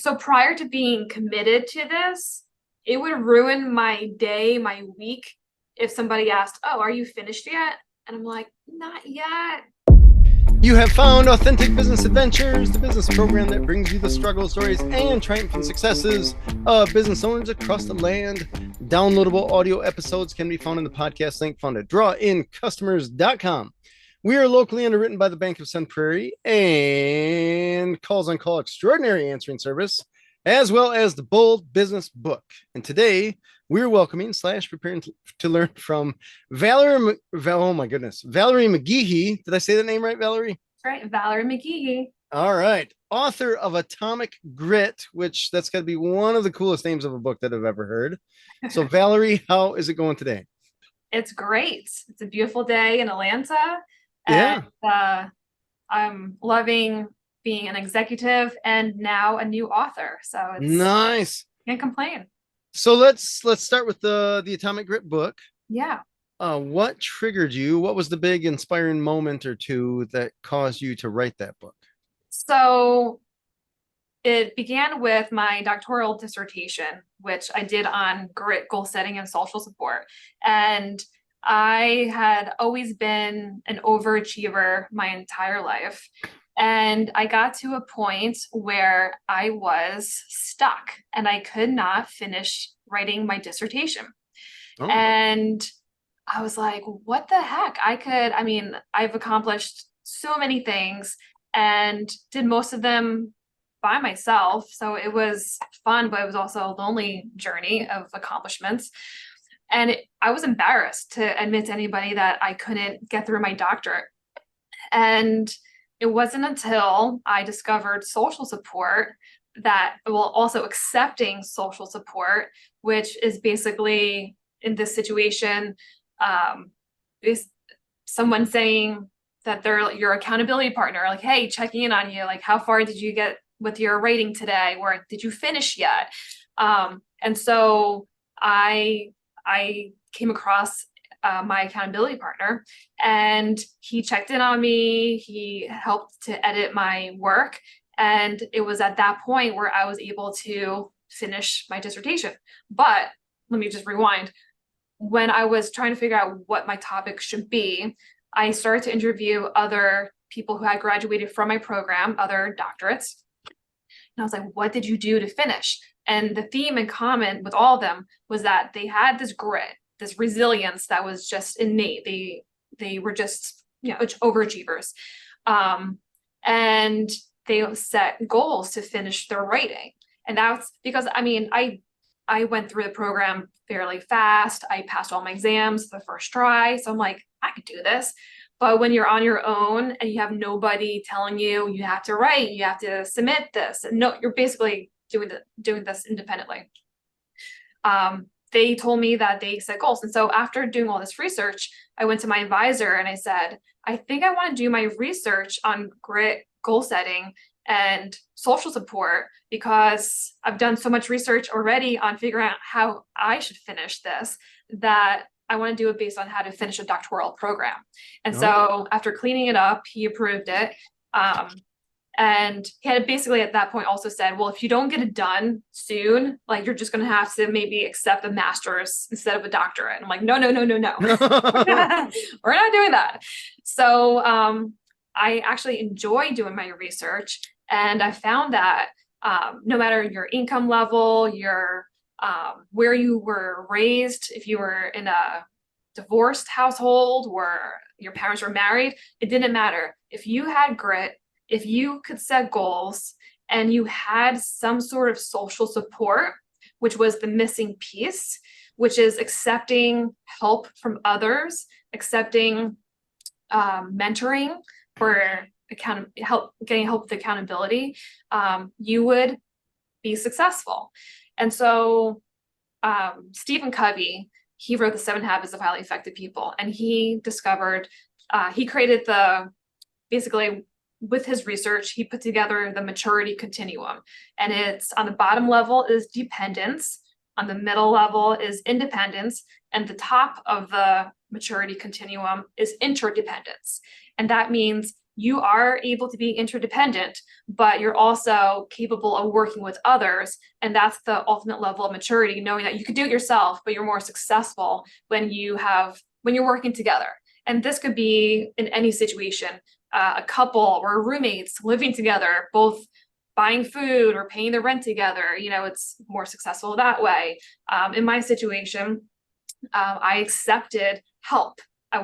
So prior to being committed to this, it would ruin my day, my week, if somebody asked, "Oh, are you finished yet?" And I'm like, "Not yet." You have found Authentic Business Adventures, the business program that brings you the struggle stories and triumphant successes of business owners across the land. Downloadable audio episodes can be found in the podcast link found at drawincustomers.com. We are locally underwritten by the Bank of Sun Prairie and Calls on Call Extraordinary Answering Service, as well as the Bold Business Book. And today we're welcoming / preparing to learn from Valerie. Oh my goodness, Valerie McGehee. Did I say the name right, Valerie? Right, Valerie McGehee. All right. Author of Atomic Grit, which that's got to be one of the coolest names of a book that I've ever heard. So, Valerie, how is it going today? It's great. It's a beautiful day in Atlanta, and Yeah. I'm loving being an executive and now a new author. So it's Nice. can't complain. So let's start with the Atomic Grit book. Yeah. What triggered you? What was the big inspiring moment or two that caused you to write that book? So it began with my doctoral dissertation, which I did on grit, goal setting, and social support. And I had always been an overachiever my entire life. And I got to a point where I was stuck and I could not finish writing my dissertation. Oh, And I was like, what the heck? I've accomplished so many things and did most of them by myself. So it was fun, but it was also a lonely journey of accomplishments. And I was embarrassed to admit to anybody that I couldn't get through my doctorate. And it wasn't until I discovered social support also accepting social support, which is basically in this situation, is someone saying that they're your accountability partner, like, hey, checking in on you, like, how far did you get with your rating today, or did you finish yet? And so I came across my accountability partner, and he checked in on me. He helped to edit my work, and it was at that point where I was able to finish my dissertation. But let me just rewind. When I was trying to figure out what my topic should be, I started to interview other people who had graduated from my program, other doctorates. And I was like, what did you do to finish? And the theme in common with all of them was that they had this grit, this resilience that was just innate. They were just, overachievers. And they set goals to finish their writing. And that's because I went through the program fairly fast. I passed all my exams the first try. So I'm like, I could do this. But when you're on your own and you have nobody telling you you have to write, you have to submit this, and no, you're basically doing this independently. They told me that they set goals. And so after doing all this research, I went to my advisor and I said, I think I want to do my research on grit, goal setting, and social support, because I've done so much research already on figuring out how I should finish this, that I want to do it based on how to finish a doctoral program. And so after cleaning it up, he approved it. And he had basically at that point also said, well, if you don't get it done soon, like, you're just going to have to maybe accept a master's instead of a doctorate. And I'm like, no. We're not doing that. So I actually enjoy doing my research. And I found that no matter your income level, your where you were raised, if you were in a divorced household or your parents were married, it didn't matter. If you had grit, if you could set goals, and you had some sort of social support, which was the missing piece, which is accepting help from others, accepting mentoring for getting help with accountability, you would be successful. And so Stephen Covey, he wrote The 7 Habits of Highly Effective People, and he created basically with his research, he put together the maturity continuum. And it's on the bottom level is dependence, on the middle level is independence, and the top of the maturity continuum is interdependence. And that means you are able to be interdependent, but you're also capable of working with others. And that's the ultimate level of maturity, knowing that you can do it yourself, but you're more successful when you're working together. And this could be in any situation, a couple or roommates living together, both buying food or paying the rent together. It's more successful that way. In my situation, I accepted help. I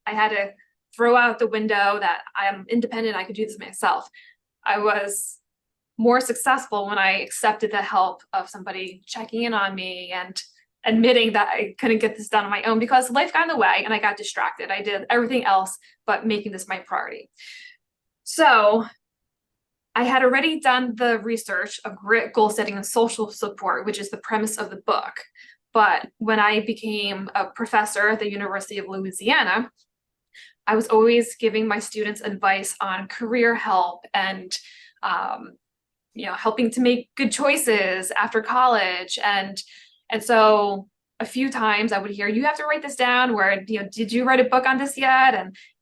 had to throw out the window that I'm independent, I could do this myself. I was more successful when I accepted the help of somebody checking in on me and admitting that I couldn't get this done on my own because life got in the way and I got distracted. I did everything else but making this my priority. So I had already done the research of grit, goal setting, and social support, which is the premise of the book. But when I became a professor at the University of Louisiana, I was always giving my students advice on career help and helping to make good choices after college. And so a few times I would hear, you have to write this down, where, did you write a book on this yet?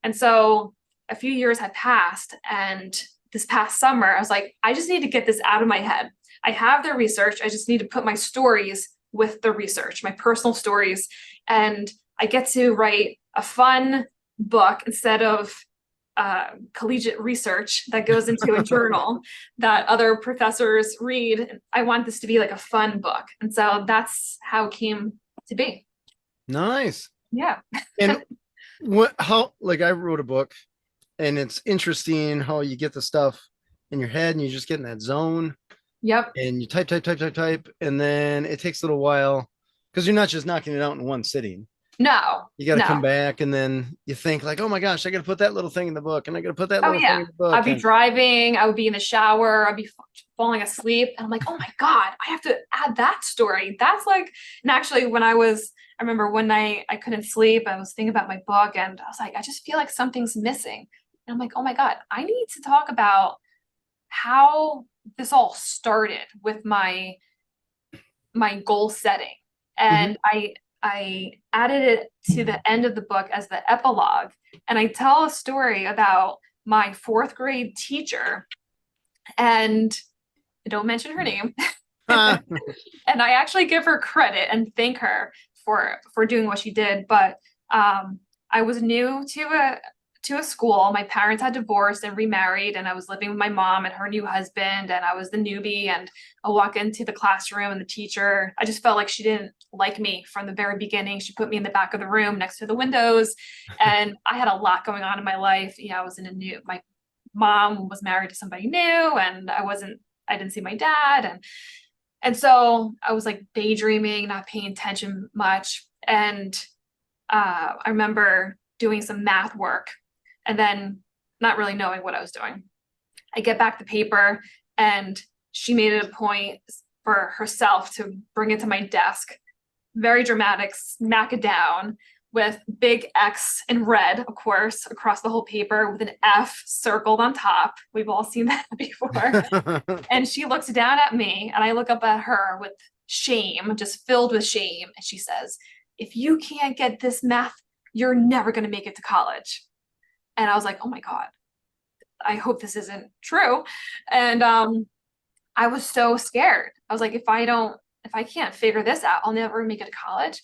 And so a few years had passed, and this past summer, I was like, I just need to get this out of my head. I have the research. I just need to put my stories with the research, my personal stories. And I get to write a fun book instead of collegiate research that goes into a journal that other professors read. I want this to be like a fun book. And so that's how it came to be. Nice. Yeah. And I wrote a book, and it's interesting how you get the stuff in your head and you just get in that zone. Yep. And you type, and then it takes a little while because you're not just knocking it out in one sitting. No. You got to come back, and then you think like, oh my gosh, I got to put that little thing in the book, and I got to put that little thing in the book. I'd be driving, I would be in the shower, I'd be falling asleep, and I'm like, oh my God, I have to add that story. That's like, and actually I remember one night I couldn't sleep. I was thinking about my book, and I was like, I just feel like something's missing. And I'm like, oh my God, I need to talk about how this all started with my goal setting. And I added it to the end of the book as the epilogue. And I tell a story about my fourth grade teacher, and I don't mention her name. And I actually give her credit and thank her for doing what she did. But I was new to a school. My parents had divorced and remarried, and I was living with my mom and her new husband, and I was the newbie. And I walk into the classroom, and the teacher, I just felt like she didn't like me from the very beginning. She put me in the back of the room next to the windows, and I had a lot going on in my life. I was my mom was married to somebody new, and I didn't see my dad. And so I was like daydreaming, not paying attention much. And I remember doing some math work and then not really knowing what I was doing. I get back the paper, and she made it a point for herself to bring it to my desk. Very dramatic, smack it down with big X in red, of course, across the whole paper with an F circled on top. We've all seen that before. And she looks down at me, and I look up at her with shame, just filled with shame. And she says, if you can't get this math, you're never going to make it to college. And I was like, oh my God, I hope this isn't true. And I was so scared. I was like, if I can't figure this out, I'll never make it to college.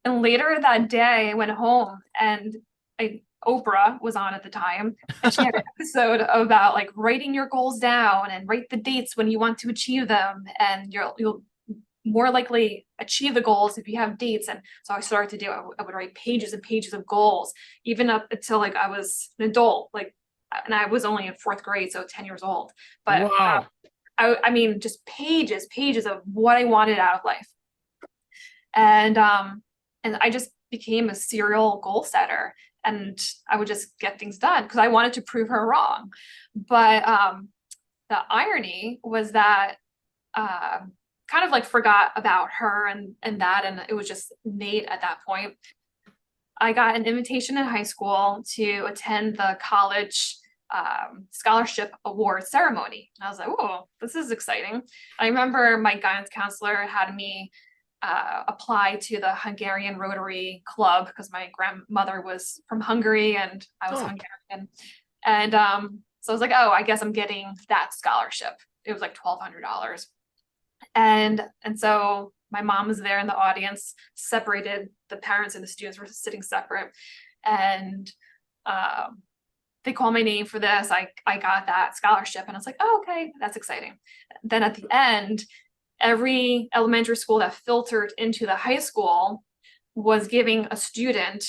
And later that day, I went home, and Oprah was on at the time, and she had an episode about like writing your goals down and write the dates when you want to achieve them, and you'll more likely achieve the goals if you have dates. And so I started to do, I would write pages and pages of goals, even up until like I was an adult, and I was only in fourth grade, so 10 years old. But wow. I mean, just pages of what I wanted out of life. And I just became a serial goal setter, and I would just get things done because I wanted to prove her wrong. But the irony was that kind of like forgot about her and it was just Nate at that point. I got an invitation in high school to attend the college scholarship award ceremony. And I was like, oh, this is exciting. I remember my guidance counselor had me apply to the Hungarian Rotary Club because my grandmother was from Hungary and I was Hungarian. And so I was like, oh, I guess I'm getting that scholarship. It was like $1,200. And so my mom was there in the audience, separated, the parents and the students were sitting separate. And they called my name for this. I got that scholarship and I was like, oh, okay, that's exciting. Then at the end, every elementary school that filtered into the high school was giving a student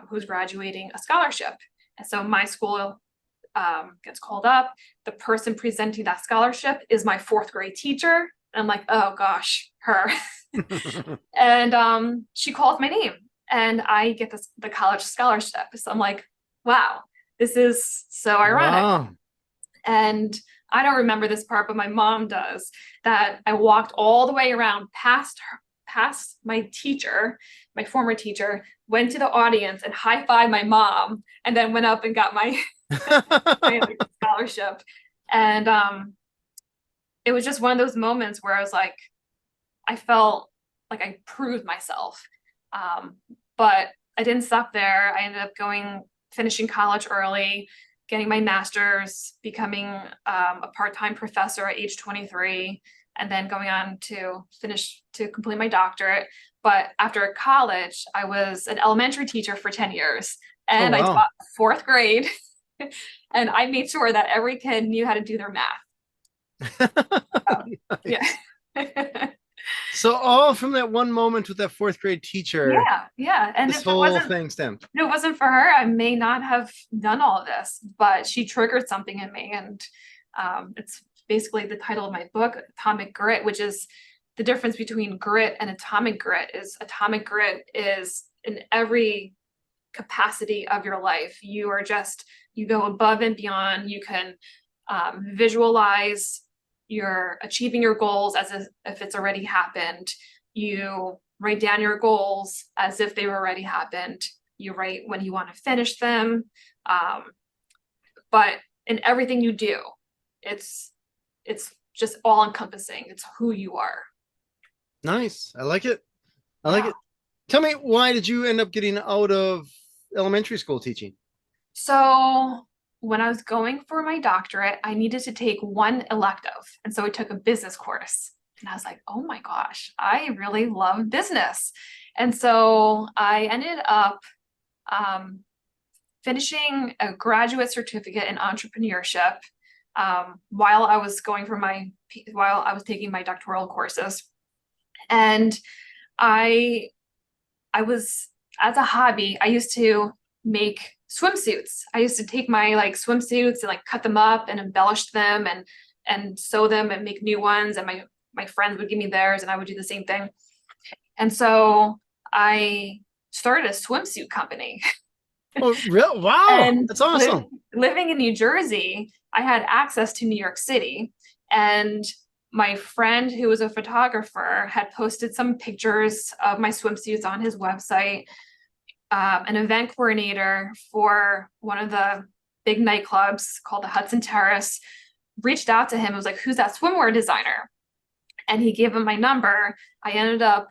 who's graduating a scholarship. And so my school gets called up. The person presenting that scholarship is my fourth grade teacher. And I'm like, oh gosh, her. And she calls my name and I get the college scholarship. So I'm like, wow, this is so ironic. Wow. And I don't remember this part, but my mom does, that I walked all the way around past her, past my teacher, my former teacher, went to the audience and high-fived my mom, and then went up and got my, my scholarship. And it was just one of those moments where I was like, I felt like I proved myself. But I didn't stop there. I ended up finishing college early, getting my master's, becoming a part-time professor at age 23, and then going on to complete my doctorate. But after college, I was an elementary teacher for 10 years, and Oh, I wow. taught fourth grade, and I made sure that every kid knew how to do their math. So, yeah. So all from that one moment with that fourth grade teacher, Yeah, yeah. And this if it whole wasn't thing stemmed. if it wasn't for her, I may not have done all of this, but she triggered something in me. And it's basically the title of my book, Atomic Grit, which is the difference between grit and atomic grit. Is atomic grit is in every capacity of your life. You go above and beyond. You can visualize you're achieving your goals as if it's already happened. You write down your goals as if they already happened. You write when you want to finish them. But in everything you do, it's just all encompassing. It's who you are. Nice. I like it. I like Yeah. it. Tell me, why did you end up getting out of elementary school teaching? So when I was going for my doctorate, I needed to take one elective. And so I took a business course. And I was like, oh my gosh, I really love business. And so I ended up finishing a graduate certificate in entrepreneurship while I was taking my doctoral courses. And I was, as a hobby, I used to make swimsuits. I used to take my swimsuits and cut them up and embellish them and sew them and make new ones. And my friends would give me theirs and I would do the same thing. And so I started a swimsuit company. Oh, real? Wow. And That's awesome. living in New Jersey, I had access to New York City. And my friend, who was a photographer, had posted some pictures of my swimsuits on his website. An event coordinator for one of the big nightclubs called the Hudson Terrace reached out to him and was like, who's that swimwear designer? And he gave him my number. I ended up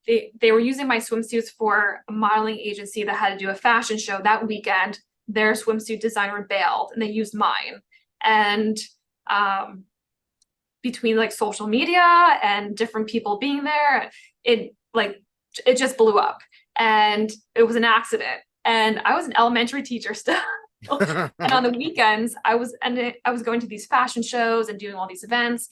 they were using my swimsuits for a modeling agency that had to do a fashion show that weekend. Their swimsuit designer bailed and they used mine. And between social media and different people being there, it just blew up. And it was an accident. And I was an elementary teacher still. And on the weekends, I was going to these fashion shows and doing all these events.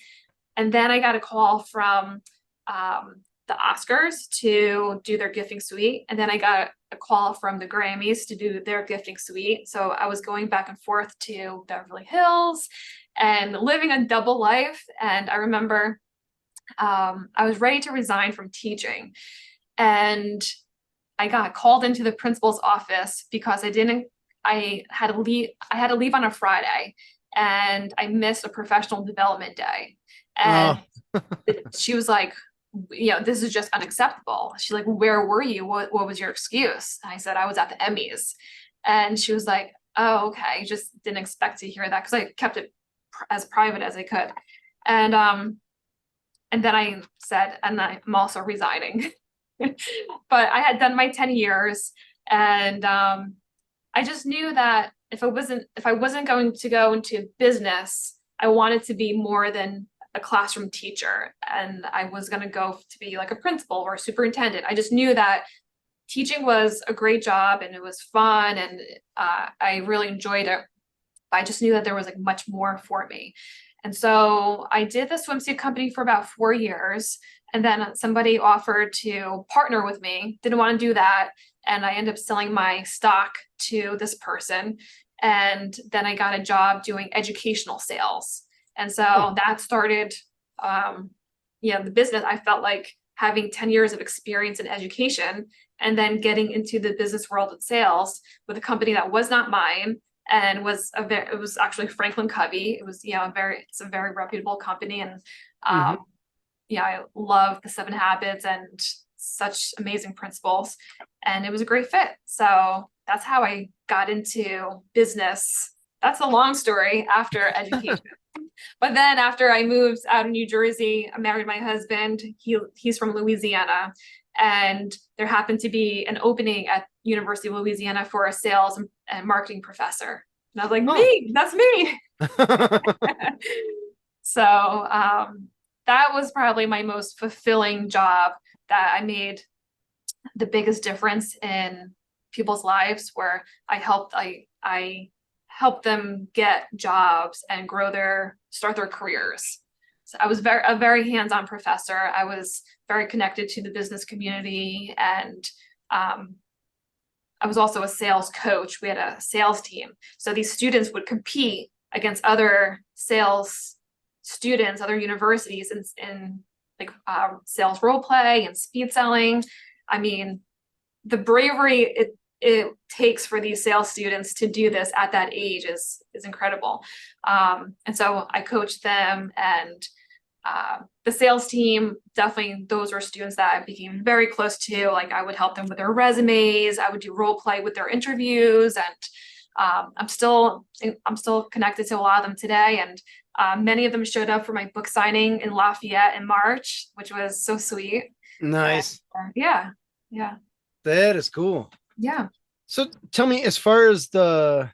And then I got a call from the Oscars to do their gifting suite. And then I got a call from the Grammys to do their gifting suite. So I was going back and forth to Beverly Hills and living a double life. And I remember I was ready to resign from teaching. And I got called into the principal's office because I had to leave on a Friday and I missed a professional development day. And she was like, this is just unacceptable. She's like, where were you? What was your excuse? And I said, I was at the Emmys. And she was like, oh, okay. Just didn't expect to hear that because I kept it as private as I could. And then I said, and I'm also resigning. But I had done my 10 years And I just knew that if I wasn't going to go into business, I wanted to be more than a classroom teacher, and I was going to go to be like a principal or a superintendent. I just knew that teaching was a great job and it was fun, and I really enjoyed it. I just knew that there was like much more for me. And so I did the swimsuit company for about 4 years. And then somebody offered to partner with me, didn't want to do that. And I ended up selling my stock to this person. And then I got a job doing educational sales. And Oh. so that started, um, the business. I felt like having 10 years of experience in education and then getting into the business world of sales with a company that was not mine and it was actually Franklin Covey. It was, it's a very reputable company. And, Hmm. I love the 7 habits and such amazing principles. And it was a great fit. So that's how I got into business. That's a long story after education. But then after I moved out of New Jersey, I married my husband. He's from Louisiana, and there happened to be an opening at University of Louisiana for a sales and marketing professor. And I was like, Oh. me, that's me. So that was probably my most fulfilling job, that I made the biggest difference in people's lives, where I helped them get jobs and start their careers. So I was a very hands-on professor. I was very connected to the business community, and I was also a sales coach. We had a sales team. So these students would compete against other sales students, other universities in like sales role play and speed selling. I mean, the bravery it takes for these sales students to do this at that age is incredible. And so I coached them, and the sales team, definitely those were students that I became very close to. Like, I would help them with their resumes, I would do role play with their interviews, and I'm still connected to a lot of them today. And many of them showed up for my book signing in Lafayette in March, which was so sweet. And, Nice. yeah, yeah, That is cool. yeah. So tell me, as far as the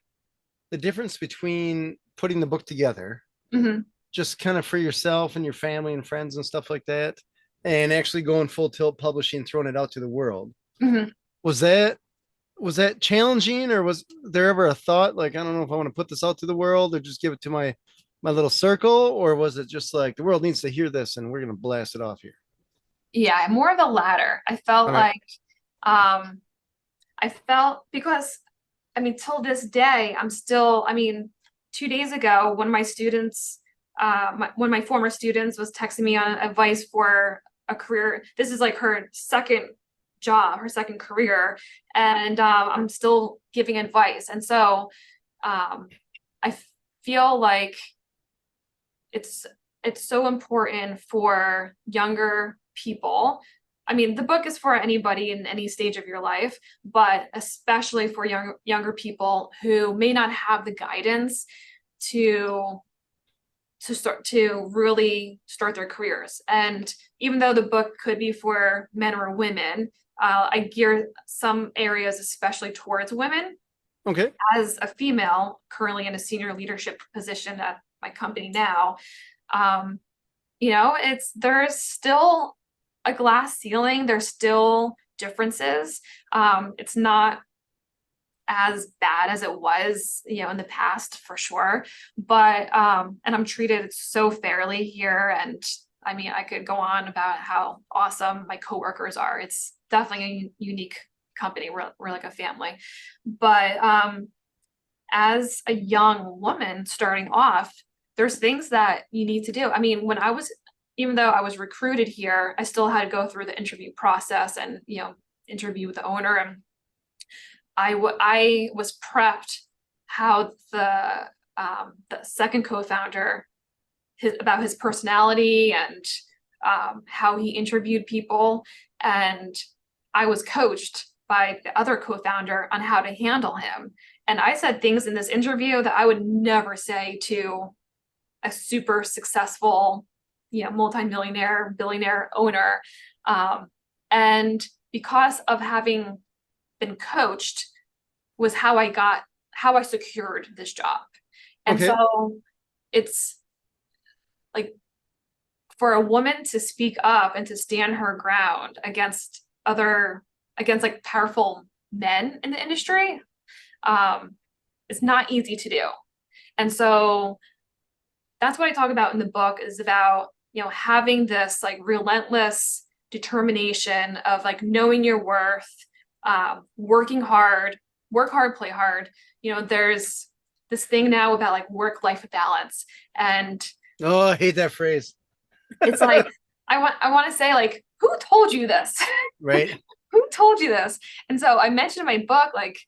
difference between putting the book together, Hmm. just kind of for yourself and your family and friends and stuff like that, and actually going full tilt publishing, throwing it out to the world. Hmm. Was that was that challenging, or was there ever a thought like, I don't know if I want to put this out to the world or just give it to my little circle, or was it just like the world needs to hear this and we're gonna blast it off here? Yeah, more of the latter. I felt All right. like um, because I mean, till this day, I mean, 2 days ago, one of my students, one of my former students was texting me on advice for a career. This is like her second job, her second career. And I'm still giving advice. And so I feel like it's it's so important for younger people. I mean, the book is for anybody in any stage of your life, but especially for younger people who may not have the guidance to really start their careers. And even though the book could be for men or women, I gear some areas especially towards women. Okay. As a female currently in a senior leadership position at my company now, um, there's still a glass ceiling. There's still differences. It's not as bad as it was, in the past, for sure. But and I'm treated so fairly here. And I mean, I could go on about how awesome my coworkers are. It's definitely a unique company. We're like a family. But as a young woman starting off, there's things that you need to do. I mean, even though I was recruited here, I still had to go through the interview process and, interview with the owner. And I was prepped how the second co-founder, about his personality and how he interviewed people. And I was coached by the other co-founder on how to handle him. And I said things in this interview that I would never say to a super successful, multimillionaire, billionaire owner. And because of having been coached was how I secured this job. And Okay. so it's like for a woman to speak up and to stand her ground against like powerful men in the industry, um, it's not easy to do. And so that's what I talk about in the book is about, having this like relentless determination of like knowing your worth, working hard, work hard, play hard. There's this thing now about like work-life balance. And Oh, I hate that phrase. it's like, I want to say like, who told you this? Right. Who told you this? And so I mentioned in my book, like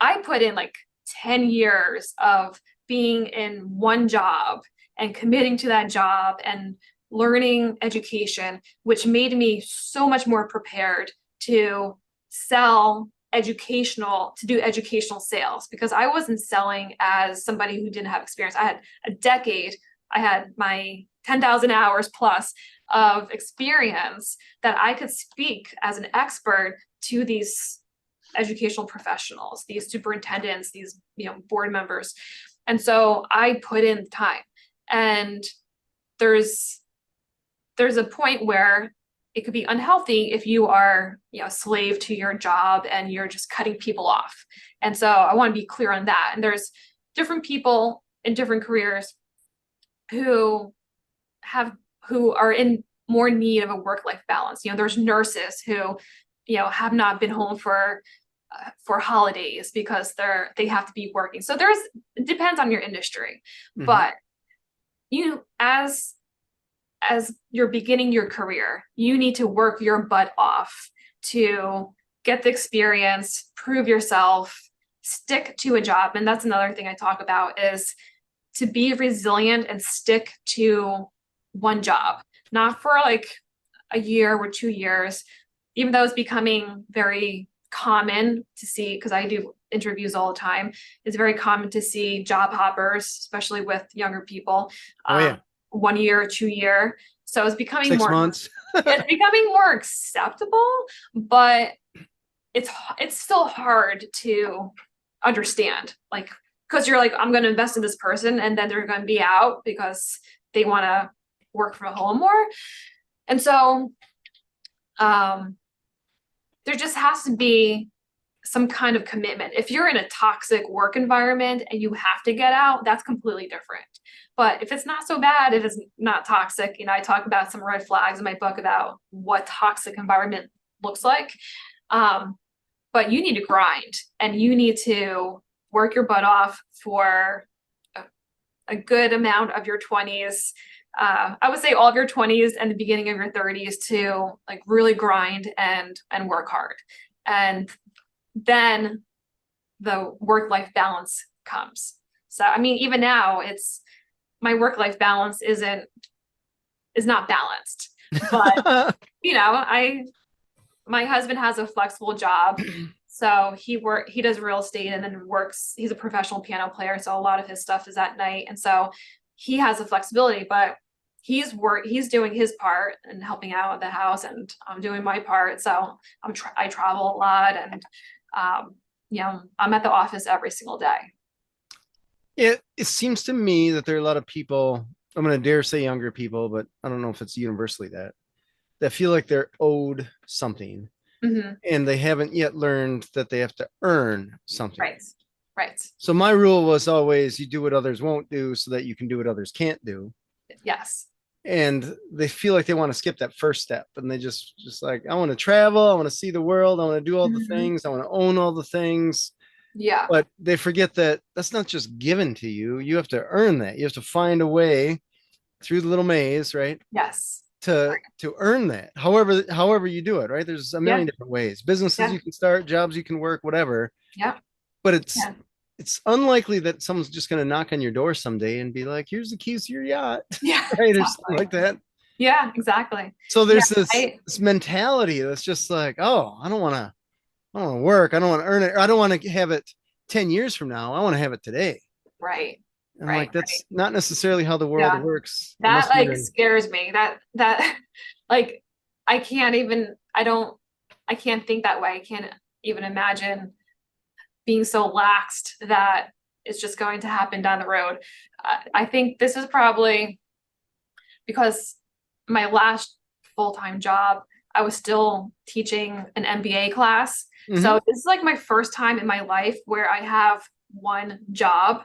I put in like 10 years of being in one job and committing to that job and learning education, which made me so much more prepared to to do educational sales, because I wasn't selling as somebody who didn't have experience. I had a decade, I had my 10,000 hours plus of experience that I could speak as an expert to these educational professionals, these superintendents, these board members. And so I put in time. And there's a point where it could be unhealthy if you are a slave to your job and you're just cutting people off. And so I want to be clear on that. And there's different people in different careers who are in more need of a work-life balance. There's nurses who have not been home for holidays because they have to be working. So it depends on your industry. Mhm. But as you're beginning your career, you need to work your butt off to get the experience, prove yourself, stick to a job. And that's another thing I talk about, is to be resilient and stick to one job, not for like a year or 2 years, even though it's becoming very common to see, because I do interviews all the time. It's very common to see job hoppers, especially with younger people. Oh yeah. 1 year, 2 year. So it's becoming 6 months. it's becoming more acceptable, but it's still hard to understand. Like, because you're like, I'm going to invest in this person, and then they're going to be out because they want to work from home more. And so, there just has to be some kind of commitment. If you're in a toxic work environment and you have to get out, that's completely different. But if it's not so bad, if it's not toxic, I talk about some red flags in my book about what toxic environment looks like. But you need to grind, and you need to work your butt off for a good amount of your 20s. I would say all of your 20s and the beginning of your 30s to like really grind and work hard. And then the work-life balance comes. So, I mean, even now my work-life balance is not balanced, but my husband has a flexible job. So he does real estate and then he's a professional piano player. So a lot of his stuff is at night. And so he has a flexibility, but he's doing his part and helping out at the house, and I'm doing my part. So I travel a lot, and I'm at the office every single day. It seems to me that there are a lot of people, I'm going to dare say younger people, but I don't know if it's universally that feel like they're owed something, and they haven't yet learned that they have to earn something. Right. So my rule was always, you do what others won't do so that you can do what others can't do. Yes. And they feel like they want to skip that first step, and they just like, I want to travel, I want to see the world, I want to do all the things, I want to own all the things. Yeah. But they forget that that's not just given to you. You have to earn that. You have to find a way through the little maze, right? Yes. To earn that. However you do it, right? There's a million different ways. Businesses you can start, jobs you can work, whatever. Yeah. But it's unlikely that someone's just going to knock on your door someday and be like, here's the keys to your yacht. Yeah. Right. Exactly. Or something like that. Yeah, exactly. So there's this mentality that's just like, oh, I don't want to work. I don't want to earn it. I don't want to have it 10 years from now. I want to have it today. Right. And like, that's not necessarily how the world works. That like scares me. That like, I can't think that way. even imagine being so laxed that it's just going to happen down the road. I think this is probably because my last full-time job, I was still teaching an MBA class. Hmm. So this is like my first time in my life where I have one job,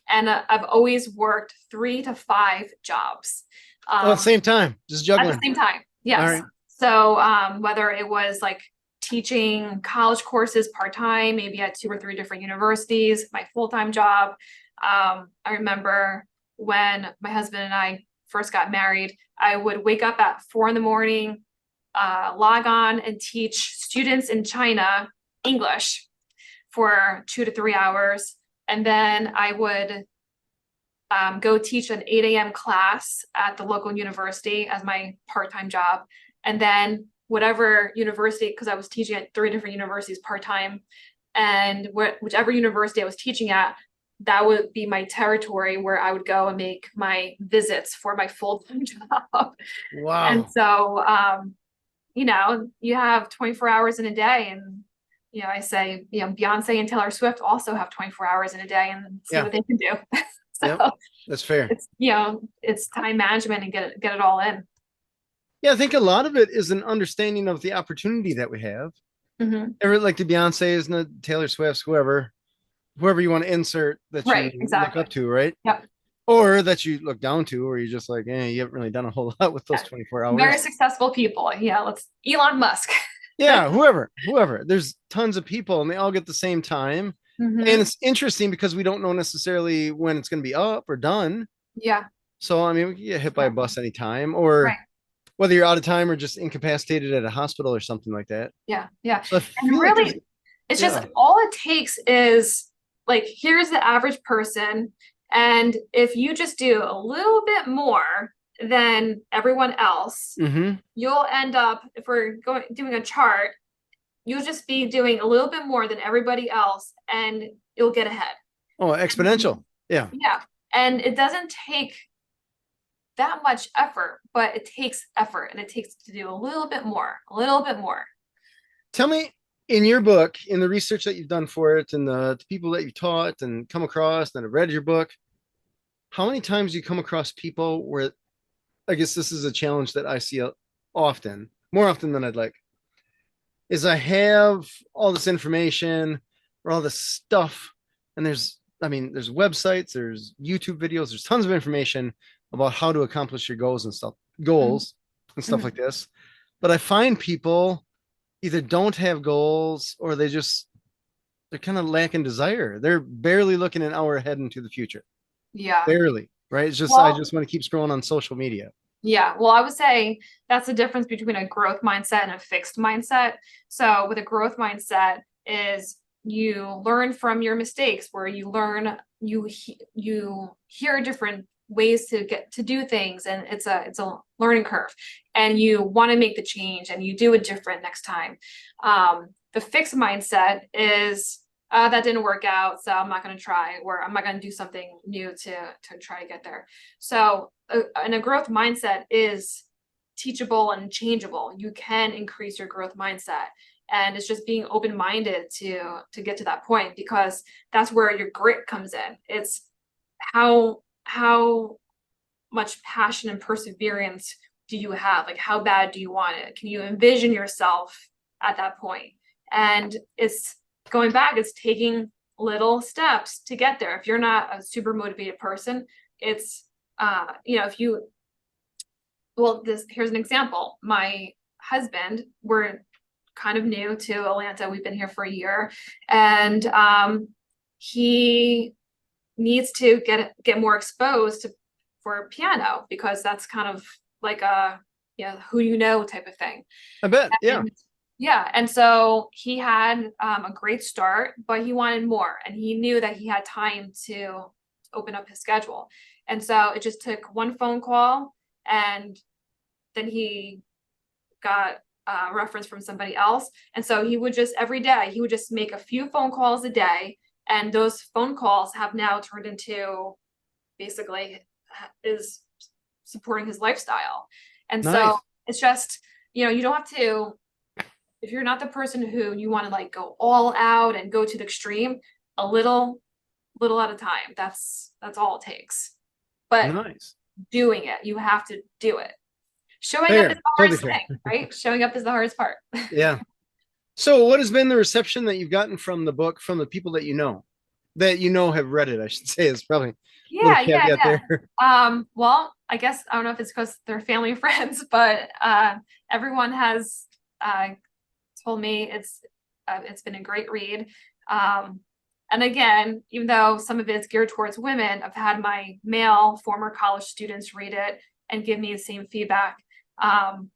and I've always worked 3 to 5 jobs. Oh, at the Um, same time, just at the juggling. same time. All Yes. right. So whether it was like teaching college courses part-time, maybe at 2 or 3 different universities, my full-time job. I remember when my husband and I first got married, I would wake up at 4 in the morning, log on and teach students in China English for 2 to 3 hours. And then I would go teach an 8 a.m. class at the local university as my part-time job. And then whatever university, because I was teaching at 3 different universities part-time, and whichever university I was teaching at, that would be my territory where I would go and make my visits for my full-time job. And Wow. so, you have 24 hours in a day. And, I say, Beyonce and Taylor Swift also have 24 hours in a day, and see Yeah. what they can do. Yep. So That's fair. it's time management and get it all in. Yeah, I think a lot of it is an understanding of the opportunity that we have. Hmm. Ever like the Beyonce's and the Taylor Swift's, whoever you want to insert that you Right, look exactly. up to, right? Yep. Or that you look down to, or you're just like, you haven't really done a whole lot with those Yeah. 24 Very hours. successful people. Yeah, let's Elon Musk. Yeah, whoever. There's tons of people and they all get the same time. And Hmm. it's interesting because we don't know necessarily when it's going to be up or done. Yeah. So, I mean, we can get hit by a Yeah. bus anytime, or Right. whether you're out of time or just incapacitated at a hospital or something like that. Yeah. Yeah. So I And feel like there's, really, it's just yeah. all it takes is like, here's the average person. And if you just do a little bit more than everyone else, Mm-hmm. you'll end up, if we're doing a chart, you'll just be doing a little bit more than everybody else, and you'll get ahead. Oh, exponential. Yeah. Yeah. And it doesn't take that much effort, but it takes effort, and it takes to do a little bit more, a little bit more. Tell me, in your book, in the research that you've done for it, and the people that you've taught and come across and have read your book, how many times do you come across people where, I guess this is a challenge that I see often, more often than I'd like, is I have all this information or all this stuff, and there's websites, there's YouTube videos, there's tons of information about how to accomplish your goals and stuff Mhm. like this. But I find people either don't have goals or they're kind of lacking desire. They're barely looking an hour ahead into the future. Yeah. Barely, right? It's just I Well, just want to keep scrolling on social media. yeah. Well, I would say that's the difference between a growth mindset and a fixed mindset. So with a growth mindset is you learn from your mistakes, where you learn, you hear different ways to get to do things, and it's a learning curve, and you want to make the change and you do it different next time. The fixed mindset is, that didn't work out, so I'm not going to try, or I'm not going to do something new to try to get there. So and a growth mindset is teachable and changeable. You can increase your growth mindset, and it's just being open-minded to get to that point, because that's where your grit comes in. It's how much passion and perseverance do you have? Like, how bad do you want it? Can you envision yourself at that point? And it's going back, it's taking little steps to get there. If you're not a super motivated person, it's if you, well, here's an example. My husband, we're kind of new to Atlanta. We've been here for a year, and he needs to get more exposed for piano, because that's kind of like a, who type of thing. I bet. Yeah. And yeah, and so he had a great start, but he wanted more, and he knew that he had time to open up his schedule. And so it just took one phone call, and then he got a reference from somebody else. And so he would just, every day, he would just make a few phone calls a day. And those phone calls have now turned into, basically, is supporting his lifestyle. And so Nice. it's just, you don't have to if you're not the person who you want to like go all out and go to the extreme, a little at a time. That's all it takes. But Nice. doing it, you have to do it. Showing up is Fair. the Totally hardest fair. thing, right? Showing up is the hardest part. Yeah. So what has been the reception that you've gotten from the book from the people that you know have read it, I should say, is probably a little Yeah, yeah, caveat yeah. there. Well, I guess I don't know if it's because they're family and friends, but everyone has uh told me it's been a great read. Um, and again, even though some of it's geared towards women, I've had my male former college students read it and give me the same feedback. Um,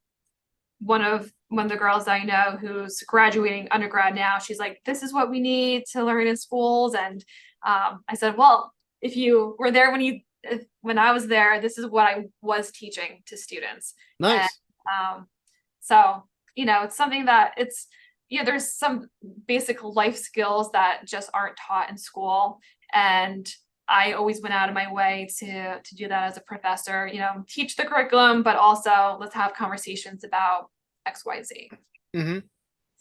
one of the girls I know who's graduating undergrad now, she's like, "This is what we need to learn in schools." And I said, "Well, if you were there when I was there, this is what I was teaching to students." And Nice. um, so, it's something that there's some basic life skills that just aren't taught in school. And I always went out of my way to do that as a professor, teach the curriculum, but also let's have conversations about XYZ. Mm-hmm.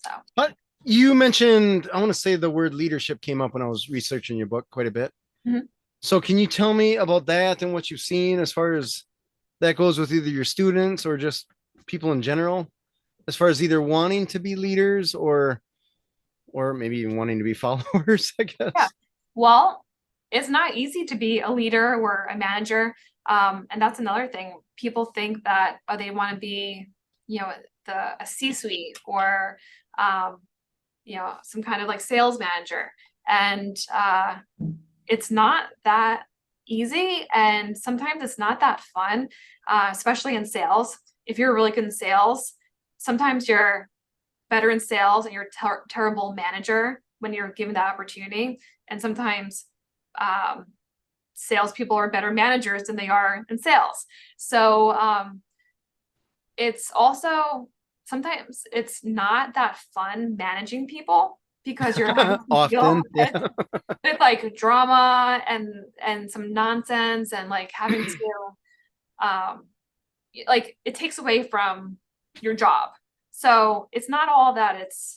So, But you mentioned, I want to say the word leadership came up when I was researching your book quite a bit. mhm. So can you tell me about that and what you've seen as far as that goes with either your students or just people in general, as far as either wanting to be leaders or maybe even wanting to be followers, I Yeah. guess. Well, it's not easy to be a leader or a manager. And that's another thing. People think that they want to be, a C-suite or some kind of like sales manager. And it's not that easy. And sometimes it's not that fun, especially in sales. If you're really good in sales, sometimes you're better in sales and you're a terrible manager when you're given that opportunity. And sometimes salespeople are better managers than they are in sales. So it's also sometimes it's not that fun managing people because you're having to deal Often, with, yeah. like drama and some nonsense and like having to um like it takes away from your job. So it's not all that it's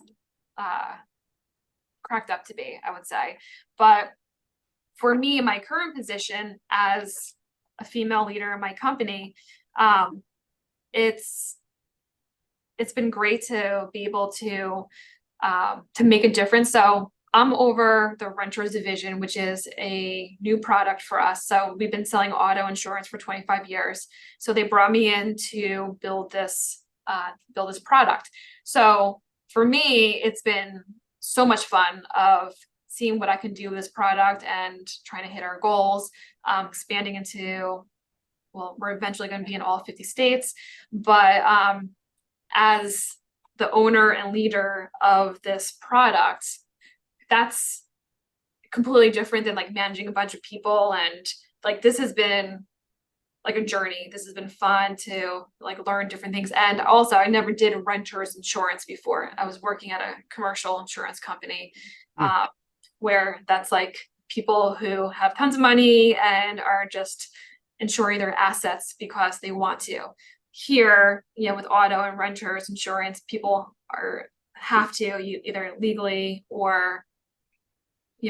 uh cracked up to be, I would say. But for me, my current position as a female leader in my company, um, it's it's been great to be able to make a difference. So I'm over the renters division, which is a new product for us. So we've been selling auto insurance for 25 years. So they brought me in to build this product. So for me, it's been so much fun of seeing what I can do with this product and trying to hit our goals, expanding into, well, we're eventually going to be in all 50 states, but as the owner and leader of this product, that's completely different than like managing a bunch of people. And like this has been like a journey. This has been fun to like learn different things. And also I never did renters insurance before. I was working at a commercial insurance company, Hmm. uh, where that's like people who have tons of money and are just insuring their assets because they want to. Here, with auto and renters insurance, people are have to either legally or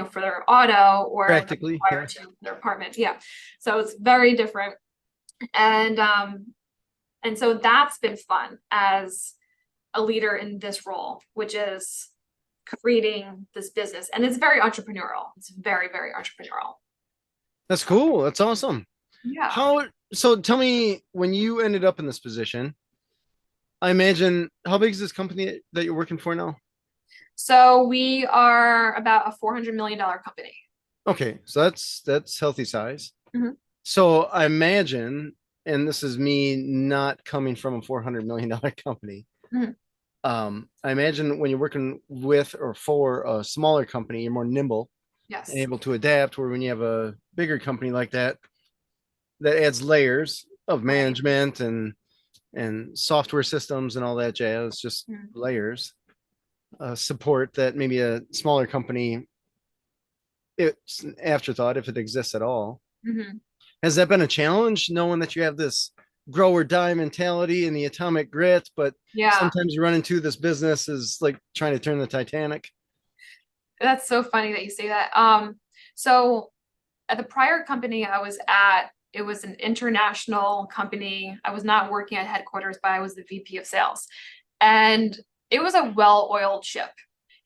for their auto or they're Practically, yeah. required to their apartment. Yeah. So it's very different. And so that's been fun as a leader in this role, which is creating this business. And it's very entrepreneurial. It's very, very entrepreneurial. That's cool. That's awesome. Yeah. How so tell me when you ended up in this position, I imagine how big is this company that you're working for now? So we are about a $400 million company. Okay, so that's healthy size. Mhm. So I imagine, and this is me not coming from a $400 million company. Mhm. I imagine when you're working with or for a smaller company, you're more nimble and Yes. able to adapt. Where when you have a bigger company like that, that adds layers of Right. management and software systems and all that jazz, just Mhm. layers. Support that maybe a smaller company, it's an afterthought if it exists at all. Mhm. Has that been a challenge knowing that you have this grow or die mentality and the atomic grit, but Yeah, sometimes you run into this business is like trying to turn the Titanic. that's so funny that you say that. So at the prior company I was at, it was an international company. I was not working at headquarters, but I was the VP of sales. And it was a well-oiled ship.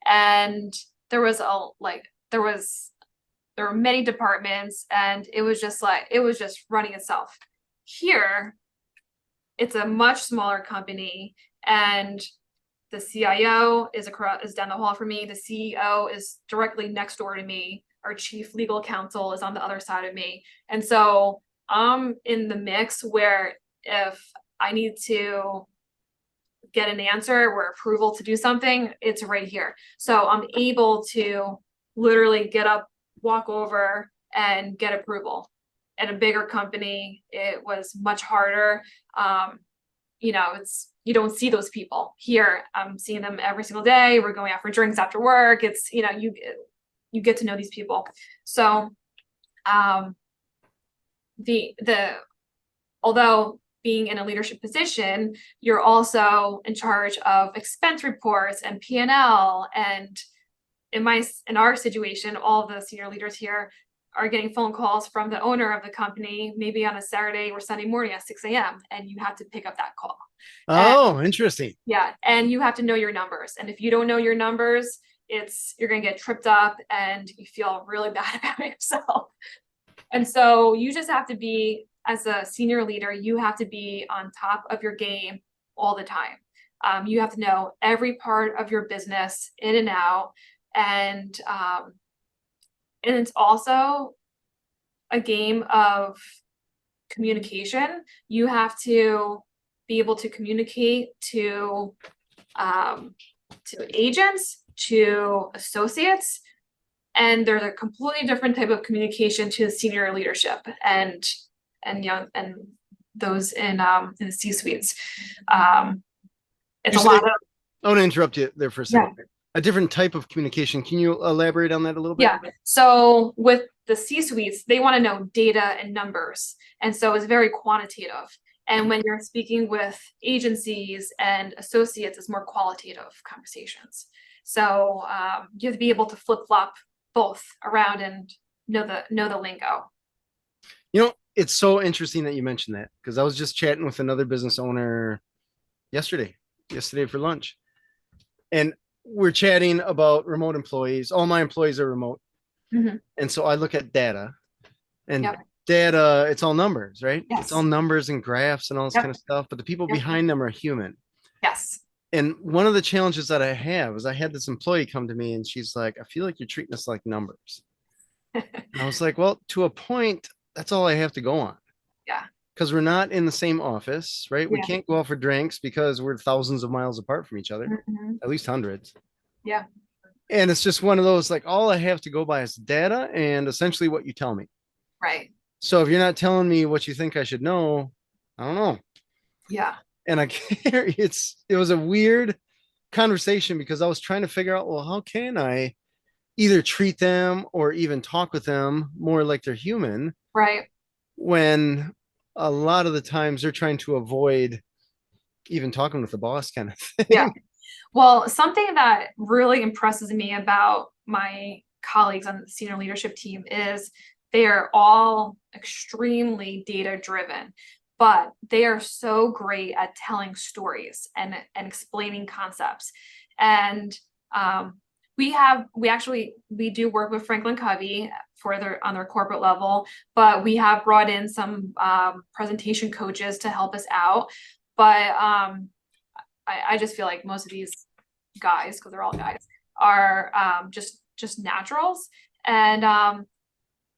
And there was a like there were many departments, and it was just running itself. Here, it's a much smaller company, and the CIO is down the hall from me. The CEO is directly next door to me. Our chief legal counsel is on the other side of me. And so I'm in the mix where if I need to get an answer or approval to do something, it's right here. So I'm able to literally get up, walk over, and get approval. At a bigger company, it was much harder. It's you don't see those people. Here, I'm seeing them every single day. We're going out for drinks after work. It's you get to know these people. So um, the although being in a leadership position, you're also in charge of expense reports and P&L. And in our situation, all the senior leaders here are getting phone calls from the owner of the company, maybe on a Saturday or Sunday morning at 6 a.m. and you have to pick up that call. And Oh, interesting. yeah, and you have to know your numbers. And if you don't know your numbers, you're gonna get tripped up and you feel really bad about yourself. And so you just have to be, as a senior leader, you have to be on top of your game all the time. You have to know every part of your business in and out. And it's also a game of communication. You have to be able to communicate to agents, to associates, and there's a completely different type of communication to the senior leadership and those in the C-suites. It's You a lot say, of I want to interrupt you there for a yeah. second. A different type of communication. Can you elaborate on that a little bit? Yeah. So with the C-suites, they want to know data and numbers. And so it's very quantitative. And when you're speaking with agencies and associates, it's more qualitative conversations. So you have to be able to flip-flop both around and know the lingo. You know, it's so interesting that you mentioned that because I was just chatting with another business owner yesterday, yesterday for lunch. And we're chatting about remote employees. All my employees are remote. Mhm. And so I look at data and Yep. data, it's all numbers, right? It's all Yes. numbers and graphs and all this kind Yep. of stuff. But the people Yep. behind them are human. Yes. And one of the challenges that I have is I had this employee come to me and she's like, I feel like you're treating us like numbers. And I was like, well, to a point, that's all I have to go on Yeah. because we're not in the same office, right? We Yeah. can't go out for drinks because we're thousands of miles apart from each other, Mhm. at least hundreds. Yeah. And it's just one of those like all I have to go by is data and essentially what you tell me. Right. So if you're not telling me what you think I should know, I don't know. Yeah. And I can't, it was a weird conversation because I was trying to figure out, well, how can I either treat them or even talk with them more like they're human Right. when a lot of the times they're trying to avoid even talking with the boss kind of Yeah. thing. Well, something that really impresses me about my colleagues on the senior leadership team is they are all extremely data driven, but they are so great at telling stories and explaining concepts. And we do work with Franklin Covey for on their corporate level, but we have brought in some presentation coaches to help us out. But I just feel like most of these guys, because they're all guys, are just naturals. And I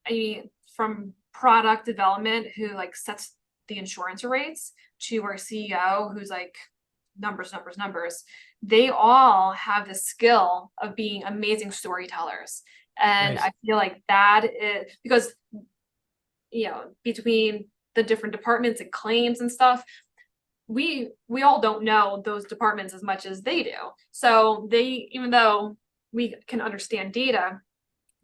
mean, from product development, who like sets the insurance rates, to our CEO, who's like numbers, numbers, numbers. They all have the skill of being amazing storytellers. And Nice. I feel like that is because between the different departments and claims and stuff, we all don't know those departments as much as they do. So even though we can understand data,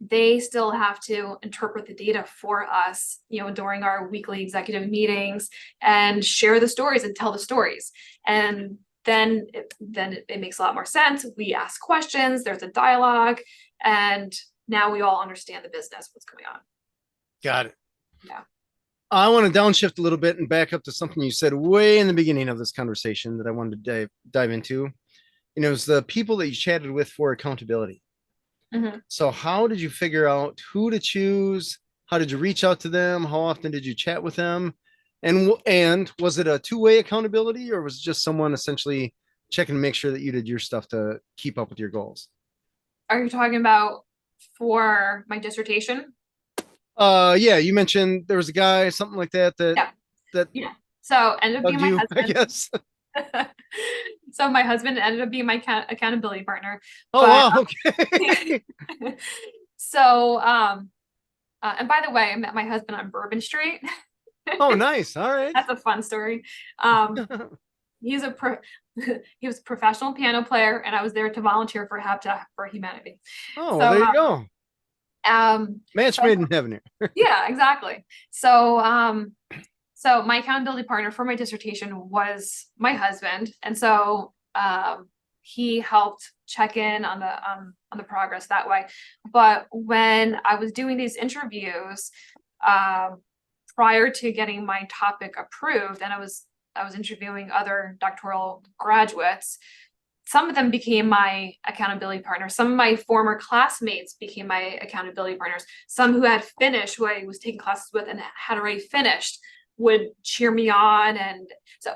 they still have to interpret the data for us, during our weekly executive meetings and share the stories and tell the stories. And then it makes a lot more sense. We ask questions, there's a dialogue, and now we all understand the business, what's going on. Got it. Yeah. I want to downshift a little bit and back up to something you said way in the beginning of this conversation that I wanted to dive into. It was the people that you chatted with for accountability. Mm-hmm. So how did you figure out who to choose? How did you reach out to them? How often did you chat with them? And was it a two-way accountability, or was it just someone essentially checking to make sure that you did your stuff to keep up with your goals? Are you talking about for my dissertation? Yeah, you mentioned there was a guy, something like that, Yeah. that Yeah. So ended up being bugged my you, I husband. guess. So my husband ended up being my accountability partner. Oh But wow, okay. so and by the way, I met my husband on Bourbon Street. Oh nice. All right. That's a fun story. Um, he's a he was a professional piano player, and I was there to volunteer for Habitat for Humanity. Oh well, So there you go. Match so made in heaven here. yeah, exactly. So my accountability partner for my dissertation was my husband, and so he helped check in on the progress that way. But when I was doing these interviews, prior to getting my topic approved, and I was interviewing other doctoral graduates, some of them became my accountability partners. Some of my former classmates became my accountability partners. Some who had finished, who I was taking classes with and had already finished, would cheer me on. And so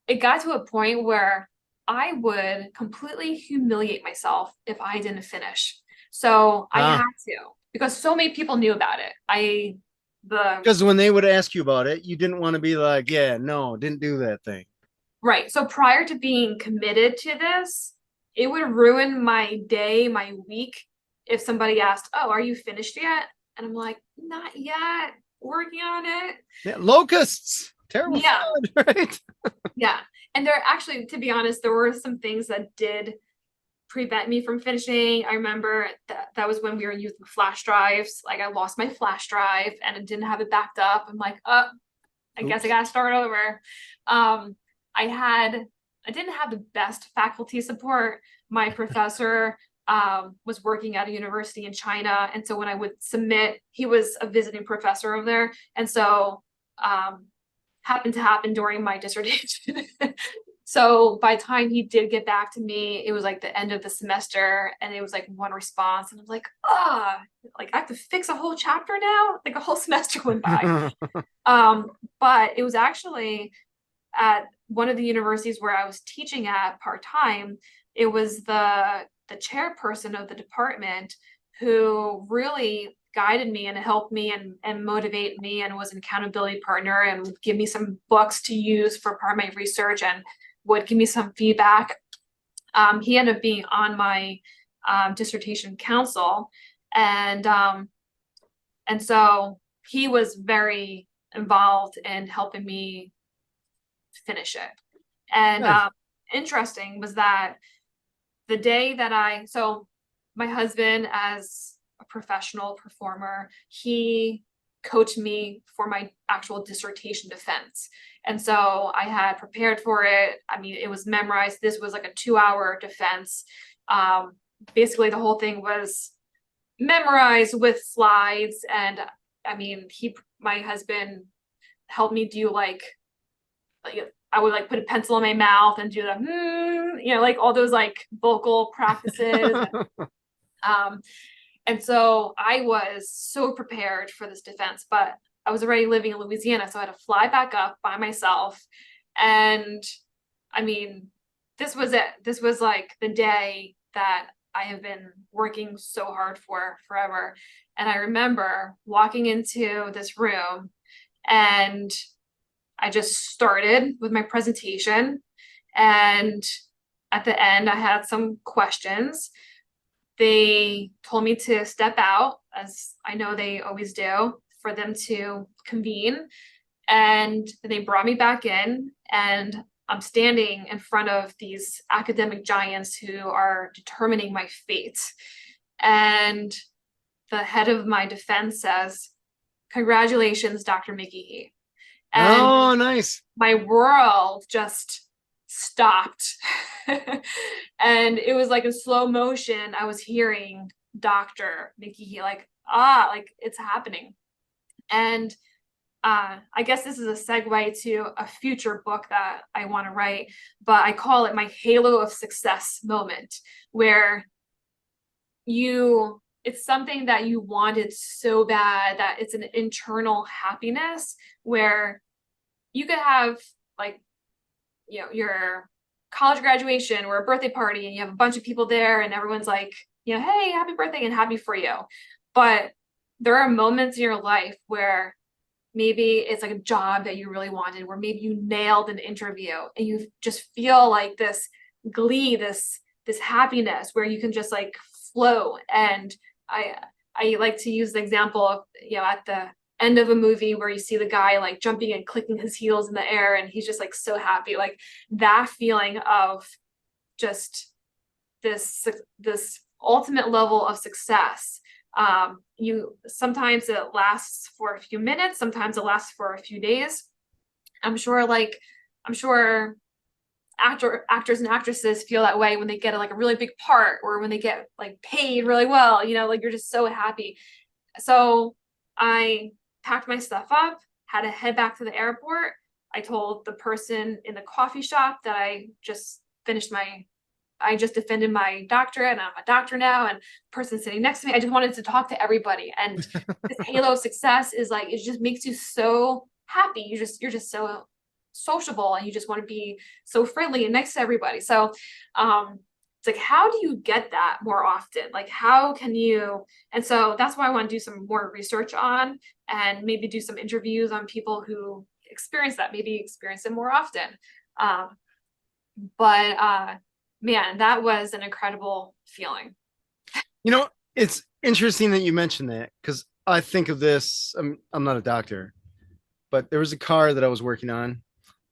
it got to a point where I would completely humiliate myself if I didn't finish. So I had to, because so many people knew about it. Because when they would ask you about it, you didn't want to be like, yeah, no, didn't do that thing. Right. So prior to being committed to this, it would ruin my day, my week, if somebody asked, "Oh, are you finished yet?" And I'm like, "Not yet. Working on it." Yeah, locusts, terrible Yeah. flood, right? Yeah. And there actually, to be honest, there were some things that did prevent me from finishing. I remember that was when we were using flash drives. Like I lost my flash drive and I didn't have it backed up. I'm like, oh, I guess I Oops. gotta start over. Um, I didn't have the best faculty support. My professor was working at a university in China, and so when I would submit, he was a visiting professor over there, and so happened to happen during my dissertation. So by the time he did get back to me, it was like the end of the semester, and it was like one response, and I'm like, like I have to fix a whole chapter now. Like a whole semester went by. But it was actually at one of the universities where I was teaching at part-time. It was the chairperson of the department who really guided me and helped me and motivate me and was an accountability partner and would give me some books to use for part of my research and would give me some feedback. He ended up being on my dissertation council, and so he was very involved in helping me finish it. And Nice. interesting was that the day that so my husband, as a professional performer, he coached me for my actual dissertation defense. And so I had prepared for it. I mean, it was memorized. This was like a 2-hour defense. Basically, the whole thing was memorized with slides. And I mean, my husband helped me do like I would like put a pencil in my mouth and do the like all those like vocal practices. And so I was so prepared for this defense, but I was already living in Louisiana, so I had to fly back up by myself. And I mean, this was it. This was like the day that I have been working so hard for forever. And I remember walking into this room, and I just started with my presentation. And at the end, I had some questions. They told me to step out, as I know they always do, for them to convene. And they brought me back in, and I'm standing in front of these academic giants who are determining my fate. And the head of my defense says, "Congratulations, Dr. McGehee." And Oh, nice. my world just stopped. And it was like in slow motion. I was hearing Dr. McGehee, like, like it's happening. And I guess this is a segue to a future book that I want to write, but I call it my halo of success moment, where it's something that you wanted so bad that it's an internal happiness where you could have, like, your college graduation or a birthday party and you have a bunch of people there and everyone's like, hey, happy birthday and happy for you. But there are moments in your life where maybe it's like a job that you really wanted, where maybe you nailed an interview and you just feel like this glee, this happiness where you can just like flow. And I like to use the example of, at the end of a movie where you see the guy like jumping and clicking his heels in the air and he's just like so happy, like that feeling of just this ultimate level of success. Sometimes it lasts for a few minutes, sometimes it lasts for a few days. I'm sure actors and actresses feel that way when they get like a really big part or when they get like paid really well, like you're just so happy. So I packed my stuff up, had to head back to the airport. I told the person in the coffee shop that I just defended my doctorate and I'm a doctor now, and the person sitting next to me, I just wanted to talk to everybody. And this halo of success is like, it just makes you so happy. You're just so sociable and you just want to be so friendly and nice to everybody. So it's like, how do you get that more often? Like, how can you? And so that's why I want to do some more research on and maybe do some interviews on people who experience that, maybe experience it more often. But man, that was an incredible feeling. It's interesting that you mentioned that, because I think of this. I'm not a doctor, but there was a car that I was working on.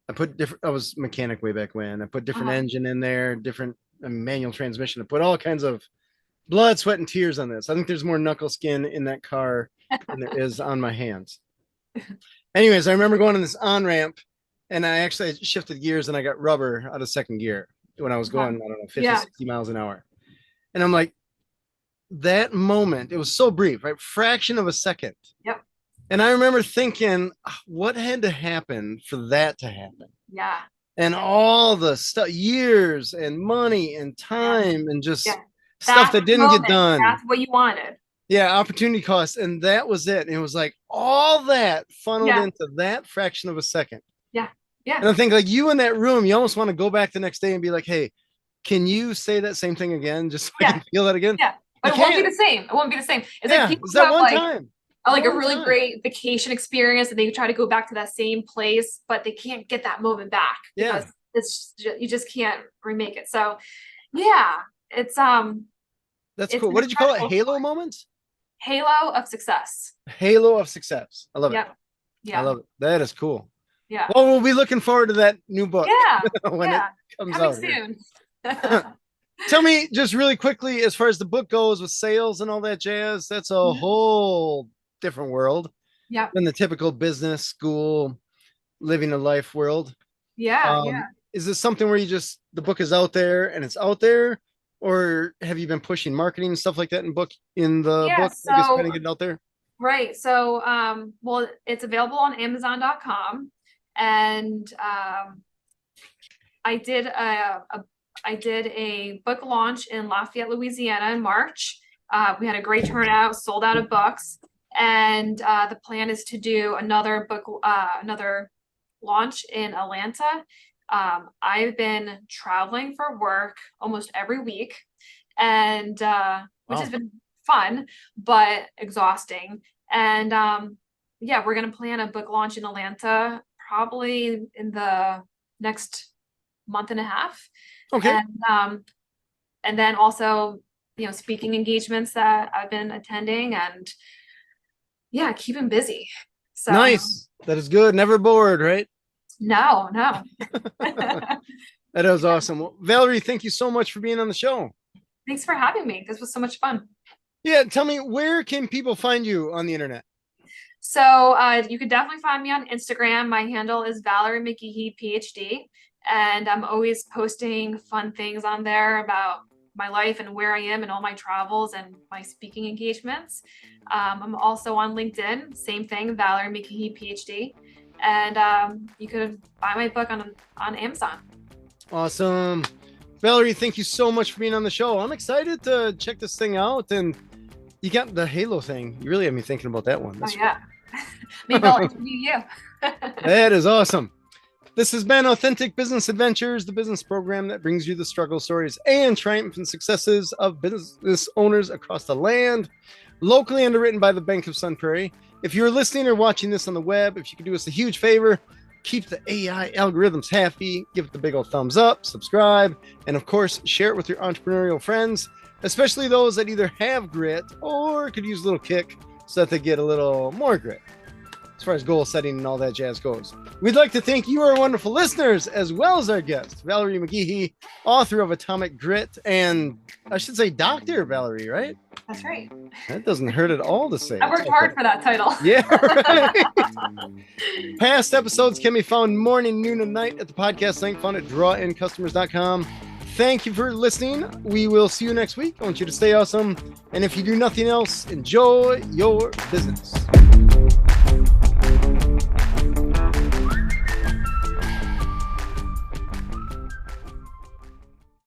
I was mechanic way back when. I put different engine in there, different manual transmission. I put all kinds of blood, sweat, and tears on this. I think there's more knuckle skin in that car than there is on my hands. Anyways, I remember going on this on ramp and I actually shifted gears and I got rubber out of second gear when I was going, I don't know, 50, 60 miles an hour. And I'm like, that moment, it was so brief, right? Fraction of a second. Yep. And I remember thinking, what had to happen for that to happen? Yeah. And all the stuff, years and money and time and just stuff that didn't get done. That's what you wanted. Yeah, opportunity cost. And that was it. And it was like all that funneled into that fraction of a second. Yeah. Yeah. And I think like you in that room, you almost want to go back the next day and be like, hey, can you say that same thing again? Just so I can feel that again. Yeah. But it won't be the same. It won't be the same. It's like people it's that one like, time. Like a really great vacation experience and they try to go back to that same place, but they can't get that moment back because you just can't remake it. So yeah, it's that's cool. What did you call it? Halo moments? Halo of success. Halo of success. I love it. Yeah. I love it. That is cool. Yeah. Well, we'll be looking forward to that new book. Yeah. when it comes coming out soon. Tell me just really quickly, as far as the book goes with sales and all that jazz, that's a whole different world than the typical business school living a life world. Is this something where the book is out there and it's out there, or have you been pushing marketing and stuff like that in the book? So, I guess trying to get it out there. Right. So well, it's available on Amazon.com, and I did a book launch in Lafayette, Louisiana in March. We had a great turnout, sold out of books. And the plan is to do another launch in Atlanta. I've been traveling for work almost every week, and which has been fun, but exhausting. And we're going to plan a book launch in Atlanta probably in the next month and a half. Okay. And then also, speaking engagements that I've been attending and keep him busy. So nice. That is good. Never bored, right? No, no. That was awesome. Well, Valerie, thank you so much for being on the show. Thanks for having me. This was so much fun. Yeah, tell me, where can people find you on the internet? So you can definitely find me on Instagram. My handle is Valerie McGehee, PhD. And I'm always posting fun things on there about my life and where I am and all my travels and my speaking engagements. I'm also on LinkedIn, same thing, Valerie McGehee, PhD. And you could buy my book on Amazon. Awesome. Valerie, thank you so much for being on the show. I'm excited to check this thing out. And you got the Halo thing. You really have me thinking about that one. That's yeah. Maybe I'll interview you. That is awesome. This has been Authentic Business Adventures, the business program that brings you the struggle stories and triumph and successes of business owners across the land, locally underwritten by the Bank of Sun Prairie. If you're listening or watching this on the web, if you could do us a huge favor, keep the AI algorithms happy, give it the big old thumbs up, subscribe, and of course, share it with your entrepreneurial friends, especially those that either have grit or could use a little kick so that they get a little more grit as far as goal setting and all that jazz goes. We'd like to thank you, our wonderful listeners, as well as our guest, Valerie McGehee, author of Atomic Grit, and I should say Dr. Valerie, right? That's right. That doesn't hurt at all to say. I worked hard for that title. Yeah, right. Past episodes can be found morning, noon, and night at the podcast link found at drawincustomers.com. Thank you for listening. We will see you next week. I want you to stay awesome. And if you do nothing else, enjoy your business.